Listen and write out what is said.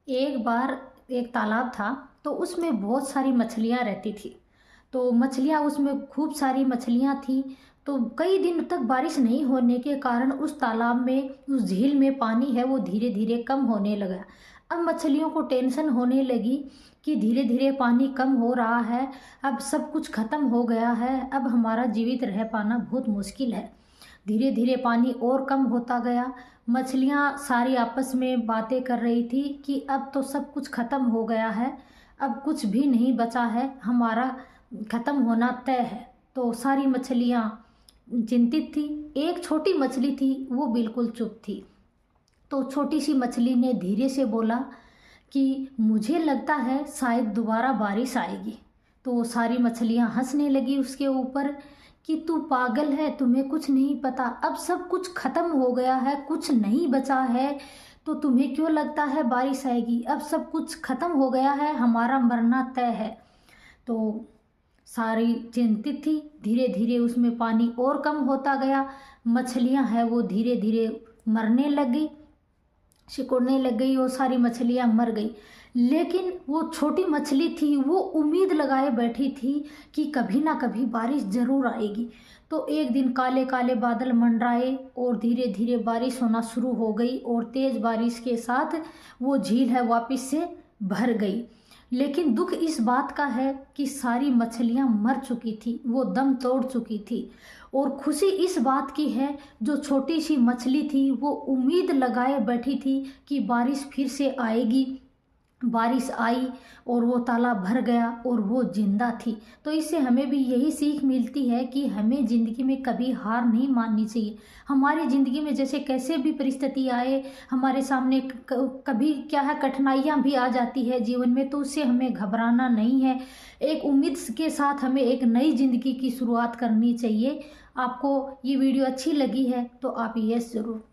एक बार एक तालाब था, तो उसमें बहुत सारी मछलियाँ रहती थी। तो मछलियाँ उसमें खूब सारी मछलियाँ थी। तो कई दिन तक बारिश नहीं होने के कारण उस तालाब में, उस झील में पानी है वो धीरे धीरे कम होने लगा। अब मछलियों को टेंशन होने लगी कि धीरे धीरे पानी कम हो रहा है, अब सब कुछ खत्म हो गया है, अब हमारा जीवित रह पाना बहुत मुश्किल है। धीरे धीरे पानी और कम होता गया। मछलियाँ सारी आपस में बातें कर रही थी कि अब तो सब कुछ खत्म हो गया है, अब कुछ भी नहीं बचा है, हमारा खत्म होना तय है। तो सारी मछलियाँ चिंतित थी। एक छोटी मछली थी, वो बिल्कुल चुप थी। तो छोटी सी मछली ने धीरे से बोला कि मुझे लगता है शायद दोबारा बारिश आएगी। तो सारी मछलियाँ हंसने लगी उसके ऊपर कि तू पागल है, तुम्हें कुछ नहीं पता, अब सब कुछ खत्म हो गया है, कुछ नहीं बचा है, तो तुम्हें क्यों लगता है बारिश आएगी? अब सब कुछ खत्म हो गया है, हमारा मरना तय है। तो सारी चिंतित थी। धीरे धीरे उसमें पानी और कम होता गया। मछलियां हैं वो धीरे धीरे मरने लगी, सिकुड़ने लग गई और सारी मछलियां मर गई। लेकिन वो छोटी मछली थी, वो उम्मीद लगाए बैठी थी कि कभी ना कभी बारिश जरूर आएगी। तो एक दिन काले काले बादल मंडराए और धीरे धीरे बारिश होना शुरू हो गई और तेज बारिश के साथ वो झील है वापस से भर गई। लेकिन दुख इस बात का है कि सारी मछलियां मर चुकी थी, वो दम तोड़ चुकी थी। और खुशी इस बात की है, जो छोटी सी मछली थी वो उम्मीद लगाए बैठी थी कि बारिश फिर से आएगी। बारिश आई और वो तालाब भर गया और वो जिंदा थी। तो इससे हमें भी यही सीख मिलती है कि हमें ज़िंदगी में कभी हार नहीं माननी चाहिए। हमारी ज़िंदगी में जैसे कैसे भी परिस्थिति आए, हमारे सामने कभी क्या है, कठिनाइयाँ भी आ जाती है जीवन में, तो उससे हमें घबराना नहीं है। एक उम्मीद के साथ हमें एक नई ज़िंदगी की शुरुआत करनी चाहिए। आपको ये वीडियो अच्छी लगी है तो आप यस ज़रूर